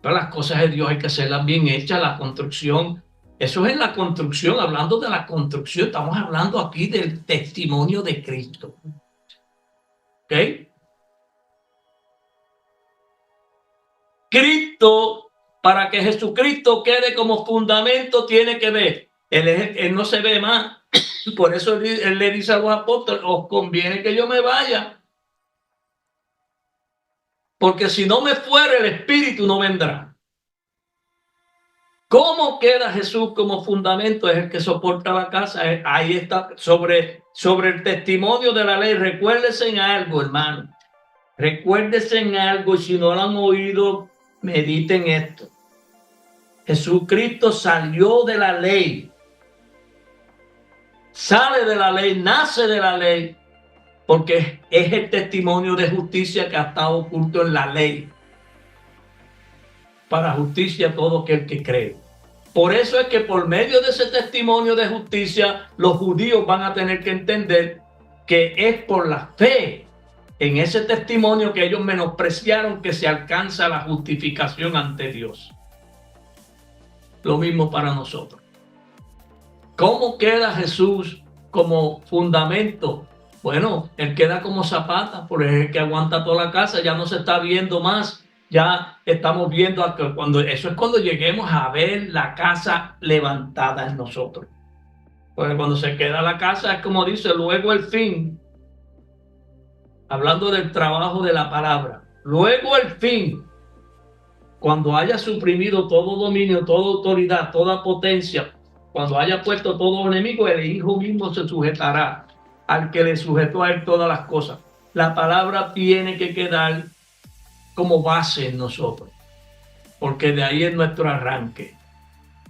Pero las cosas de Dios hay que hacerlas bien hechas, la construcción. Eso es en la construcción, hablando de la construcción, estamos hablando aquí del testimonio de Cristo. ¿Ok? Cristo, para que Jesucristo quede como fundamento, tiene que ver. Él no se ve más. Por eso él le dice a los apóstoles, os conviene que yo me vaya, porque si no me fuera, el Espíritu no vendrá. ¿Cómo queda Jesús como fundamento? Es el que soporta la casa. Ahí está, sobre el testimonio de la ley. Recuérdese en algo, hermano. Recuérdese en algo, y si no lo han oído, mediten esto. Jesucristo salió de la ley. Sale de la ley, nace de la ley, porque es el testimonio de justicia que ha estado oculto en la ley. Para justicia todo aquel que cree. Por eso es que por medio de ese testimonio de justicia, los judíos van a tener que entender que es por la fe en ese testimonio que ellos menospreciaron que se alcanza la justificación ante Dios. Lo mismo para nosotros. ¿Cómo queda Jesús como fundamento? Bueno, él queda como zapata, porque es el que aguanta toda la casa, ya no se está viendo más. Ya estamos viendo eso es cuando lleguemos a ver la casa levantada en nosotros. Porque cuando se queda la casa es como dice, luego el fin, hablando del trabajo de la palabra, luego el fin, cuando haya suprimido todo dominio, toda autoridad, toda potencia, cuando haya puesto todo enemigo, el Hijo mismo se sujetará al que le sujetó a él todas las cosas. La palabra tiene que quedar como base en nosotros, porque de ahí es nuestro arranque.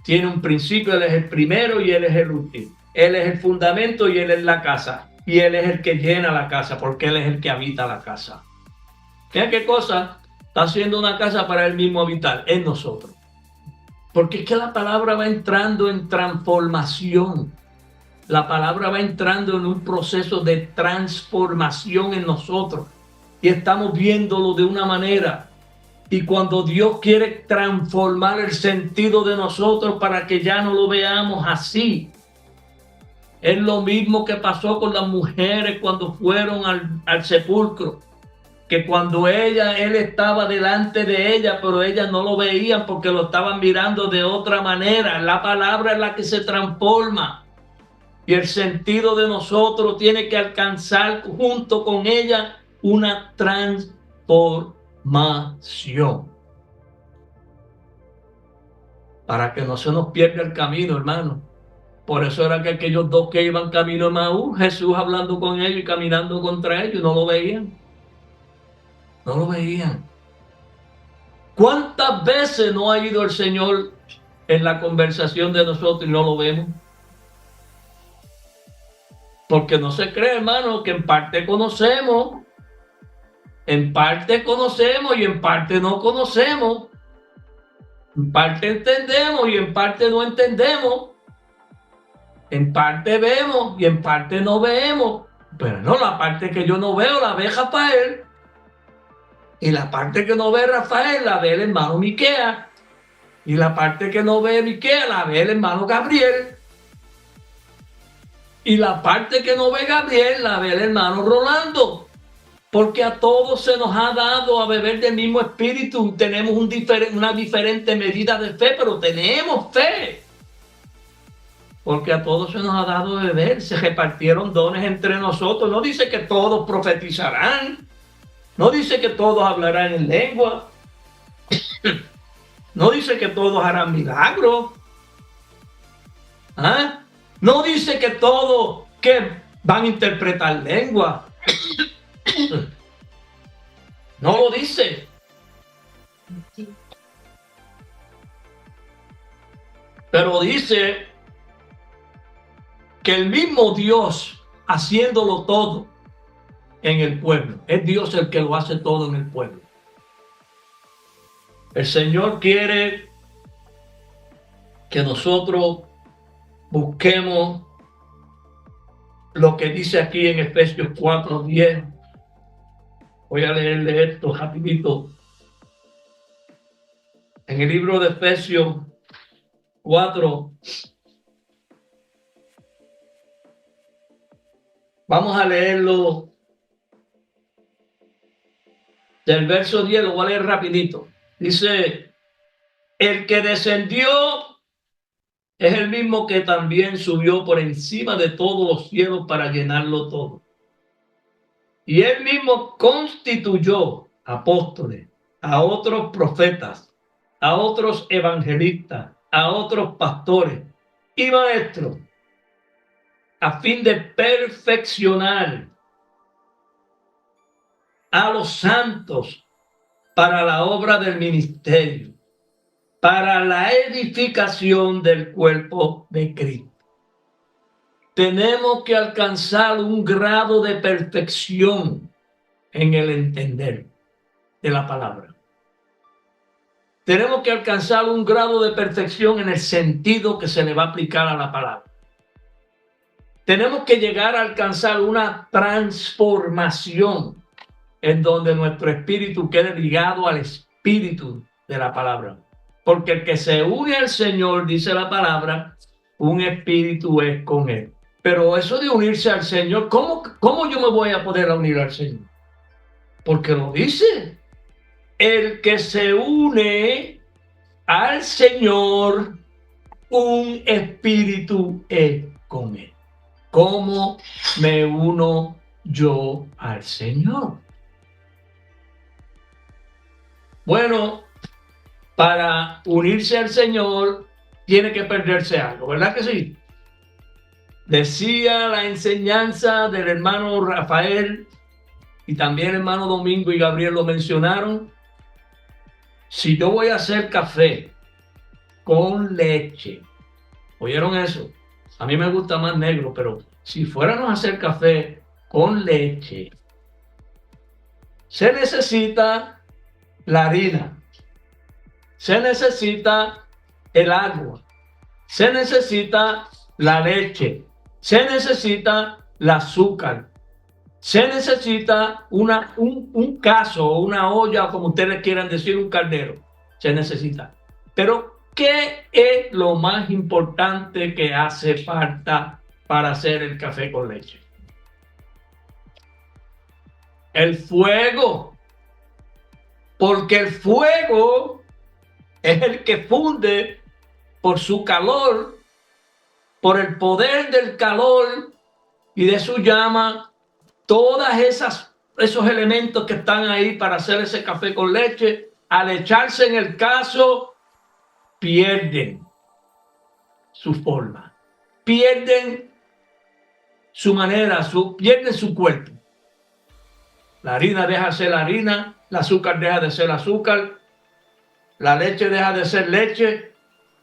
Tiene un principio, Él es el primero y Él es el último. Él es el fundamento y Él es la casa. Y Él es el que llena la casa, porque Él es el que habita la casa. Mira qué cosa, está haciendo una casa para Él mismo habitar, en nosotros. Porque es que la palabra va entrando en transformación. La palabra va entrando en un proceso de transformación en nosotros. Y estamos viéndolo de una manera. Y cuando Dios quiere transformar el sentido de nosotros para que ya no lo veamos así, es lo mismo que pasó con las mujeres cuando fueron al sepulcro, que cuando él estaba delante de ella, pero ellas no lo veían porque lo estaban mirando de otra manera. La palabra es la que se transforma y el sentido de nosotros tiene que alcanzar junto con ella una transformación. Para que no se nos pierda el camino, hermano. Por eso era que aquellos dos que iban camino a Maús, Jesús hablando con ellos y caminando contra ellos, no lo veían. No lo veían. ¿Cuántas veces no ha ido el Señor en la conversación de nosotros y no lo vemos? Porque no se cree, hermano, que en parte conocemos y en parte no conocemos. En parte entendemos y en parte no entendemos. En parte vemos y en parte no vemos. Pero no, la parte que yo no veo la ve Rafael. Y la parte que no ve Rafael la ve el hermano Miquea. Y la parte que no ve Miquea la ve el hermano Gabriel. Y la parte que no ve Gabriel la ve el hermano Rolando. Porque a todos se nos ha dado a beber del mismo espíritu. Tenemos una diferente medida de fe, pero tenemos fe. Porque a todos se nos ha dado de beber, se repartieron dones entre nosotros. No dice que todos profetizarán, no dice que todos hablarán en lengua, no dice que todos harán milagros, ¿ah? No dice que todos que van a interpretar lengua. No lo dice. Pero dice que el mismo Dios haciéndolo todo en el pueblo, es Dios el que lo hace todo en el pueblo. El Señor quiere que nosotros busquemos lo que dice aquí en Efesios 4:10. Voy a leerle esto rapidito. En el libro de Efesios 4, vamos a leerlo del verso 10, lo voy a leer rapidito. Dice, el que descendió es el mismo que también subió por encima de todos los cielos para llenarlo todo. Y él mismo constituyó apóstoles, a otros profetas, a otros evangelistas, a otros pastores y maestros a fin de perfeccionar a los santos para la obra del ministerio, para la edificación del cuerpo de Cristo. Tenemos que alcanzar un grado de perfección en el entender de la palabra. Tenemos que alcanzar un grado de perfección en el sentido que se le va a aplicar a la palabra. Tenemos que llegar a alcanzar una transformación en donde nuestro espíritu quede ligado al espíritu de la palabra. Porque el que se une al Señor, dice la palabra, un espíritu es con él. Pero eso de unirse al Señor, ¿cómo yo me voy a poder unir al Señor? Porque lo dice. El que se une al Señor, un espíritu es con él. ¿Cómo me uno yo al Señor? Bueno, para unirse al Señor tiene que perderse algo, ¿verdad que sí? Decía la enseñanza del hermano Rafael y también el hermano Domingo y Gabriel lo mencionaron. Si yo voy a hacer café con leche, ¿oyeron eso? A mí me gusta más negro, pero si fuéramos a hacer café con leche, se necesita la harina, se necesita el agua, se necesita la leche, se necesita el azúcar, se necesita un caso o una olla, como ustedes quieran decir, un caldero, se necesita. Pero, ¿qué es lo más importante que hace falta para hacer el café con leche? El fuego. Porque el fuego es el que funde por su calor, por el poder del calor y de su llama, todas esos elementos que están ahí para hacer ese café con leche, al echarse en el caso, pierden su forma, pierden su manera, pierden su cuerpo. La harina deja de ser harina, el azúcar deja de ser azúcar, la leche deja de ser leche,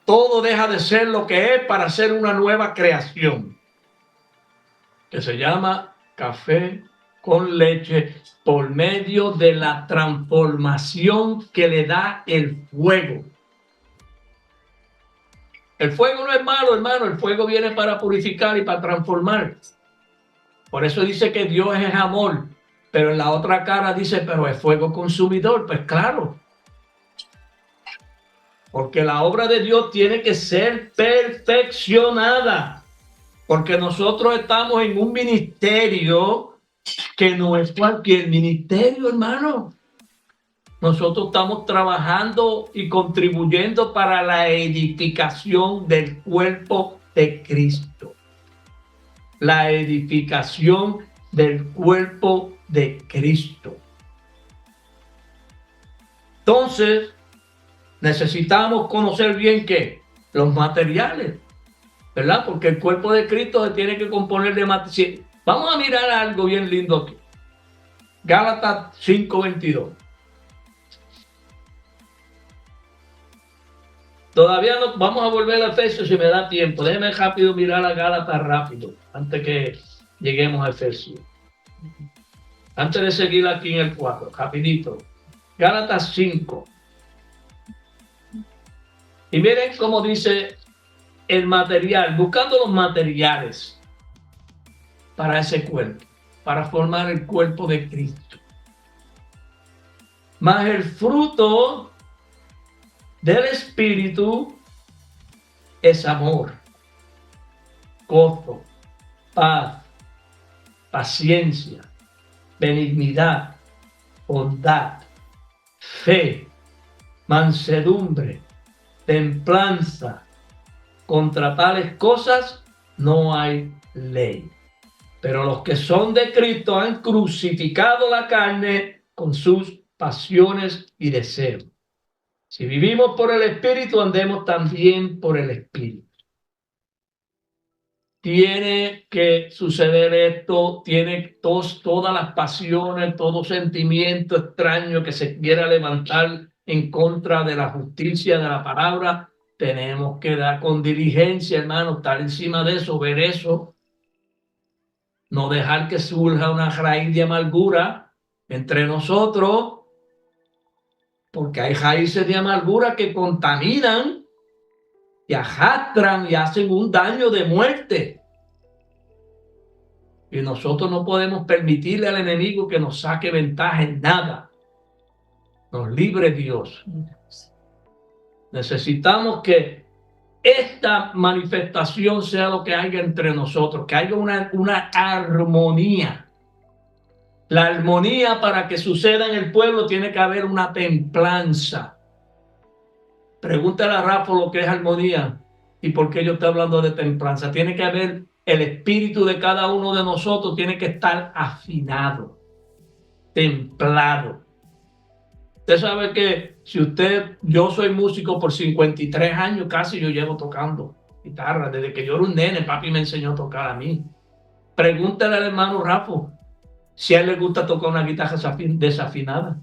todo deja de ser lo que es para hacer una nueva creación, que se llama café con leche por medio de la transformación que le da el fuego. El fuego no es malo, hermano, el fuego viene para purificar y para transformar. Por eso dice que Dios es amor, pero en la otra cara dice, pero es fuego consumidor. Pues claro, porque la obra de Dios tiene que ser perfeccionada, porque nosotros estamos en un ministerio que no es cualquier ministerio, hermano. Nosotros estamos trabajando y contribuyendo para la edificación del cuerpo de Cristo. La edificación del cuerpo de Cristo. Entonces, necesitamos conocer bien ¿qué? Los materiales, ¿verdad? Porque el cuerpo de Cristo se tiene que componer de materiales. Vamos a mirar algo bien lindo aquí. Gálatas 5:22. Todavía no, vamos a volver a Efesios si me da tiempo. Déjeme rápido mirar a Gálatas rápido, antes que lleguemos a Efesios. Antes de seguir aquí en el 4, rapidito. Gálatas 5. Y miren cómo dice el material, buscando los materiales para ese cuerpo, para formar el cuerpo de Cristo. Mas el fruto del Espíritu es amor, gozo, paz, paciencia, benignidad, bondad, fe, mansedumbre, templanza. Contra tales cosas no hay ley. Pero los que son de Cristo han crucificado la carne con sus pasiones y deseos. Si vivimos por el Espíritu, andemos también por el Espíritu. Tiene que suceder esto, tiene todas las pasiones, todo sentimiento extraño que se quiera levantar en contra de la justicia de la palabra. Tenemos que dar con diligencia, hermano, estar encima de eso, ver eso. No dejar que surja una raíz de amargura entre nosotros, porque hay raíces de amargura que contaminan y arrastran y hacen un daño de muerte. Y nosotros no podemos permitirle al enemigo que nos saque ventaja en nada. Nos libre Dios. Necesitamos que esta manifestación sea lo que haya entre nosotros, que haya una armonía. La armonía, para que suceda en el pueblo, tiene que haber una templanza. Pregúntale a Rafa lo que es armonía y por qué yo estoy hablando de templanza. Tiene que haber el espíritu de cada uno de nosotros, tiene que estar afinado, templado. Usted sabe que yo soy músico por 53 años casi, yo llevo tocando guitarra. Desde que yo era un nene, papi me enseñó a tocar a mí. Pregúntale al hermano Rafa si a él le gusta tocar una guitarra desafinada.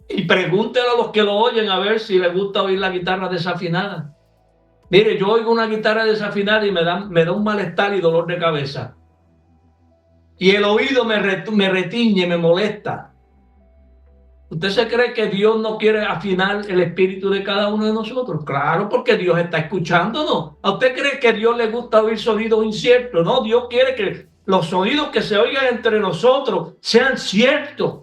Y pregúntele a los que lo oyen a ver si le gusta oír la guitarra desafinada. Mire, yo oigo una guitarra desafinada y me da un malestar y dolor de cabeza. Y el oído me retiñe, me molesta. ¿Usted se cree que Dios no quiere afinar el espíritu de cada uno de nosotros? Claro, porque Dios está escuchándonos. ¿A usted cree que Dios le gusta oír sonidos inciertos? No, Dios quiere que los sonidos que se oigan entre nosotros sean ciertos,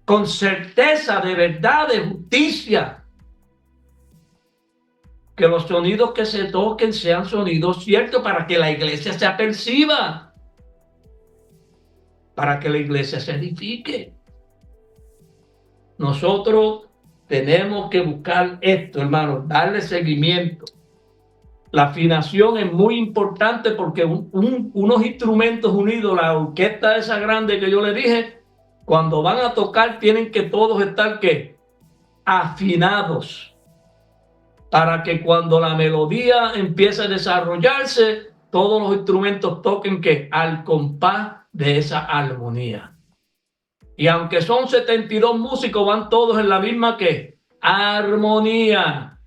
con certeza, de verdad, de justicia. Que los sonidos que se toquen sean sonidos ciertos para que la iglesia se aperciba, para que la iglesia se edifique. Nosotros tenemos que buscar esto, hermanos, darle seguimiento. La afinación es muy importante porque unos instrumentos unidos, la orquesta esa grande que yo le dije, cuando van a tocar tienen que todos estar ¿qué? Afinados, para que cuando la melodía empiece a desarrollarse, todos los instrumentos toquen ¿qué? Al compás de esa armonía. Y aunque son 72 músicos, van todos en la misma ¿qué? Armonía.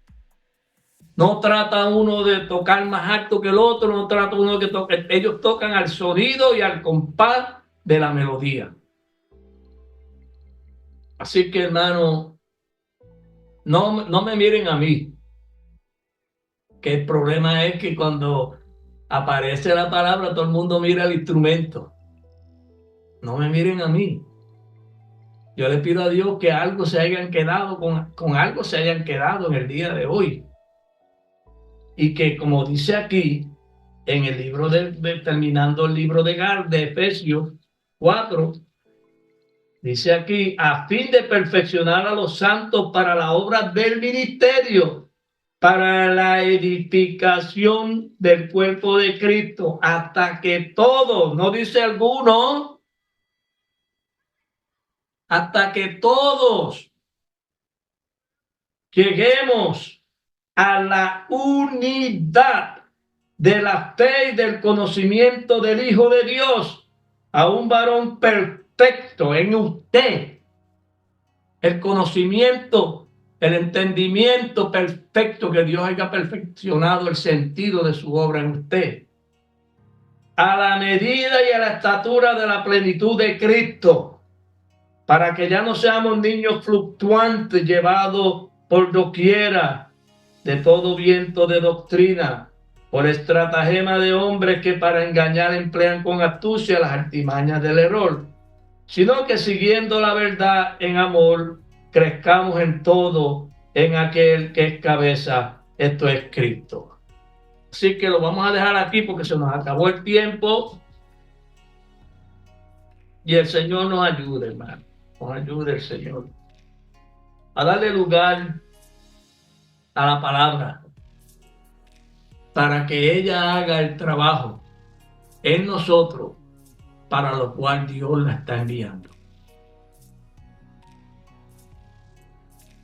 No trata uno de tocar más alto que el otro, no trata uno de tocar. Ellos tocan al sonido y al compás de la melodía. Así que, hermano, no me miren a mí. Que el problema es que cuando aparece la palabra, todo el mundo mira el instrumento. No me miren a mí. Yo le pido a Dios que algo se hayan quedado, con algo se hayan quedado en el día de hoy. Y que, como dice aquí, en el libro terminando el libro de Efesios 4, dice aquí, a fin de perfeccionar a los santos para la obra del ministerio, para la edificación del cuerpo de Cristo, hasta que todos, no dice alguno, hasta que todos lleguemos a la unidad de la fe y del conocimiento del Hijo de Dios, a un varón perfecto en usted. El conocimiento, el entendimiento perfecto, que Dios haya perfeccionado el sentido de su obra en usted. A la medida y a la estatura de la plenitud de Cristo, para que ya no seamos niños fluctuantes llevados por doquiera de todo viento de doctrina, por estratagema de hombres que para engañar emplean con astucia las artimañas del error, sino que siguiendo la verdad en amor, crezcamos en todo en aquel que es cabeza, esto es Cristo. Así que lo vamos a dejar aquí porque se nos acabó el tiempo y el Señor nos ayude, hermano. Nos ayude el Señor a darle lugar a la palabra para que ella haga el trabajo en nosotros para lo cual Dios la está enviando.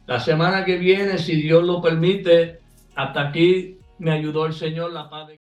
La semana que viene, si Dios lo permite, hasta aquí me ayudó el Señor, la paz de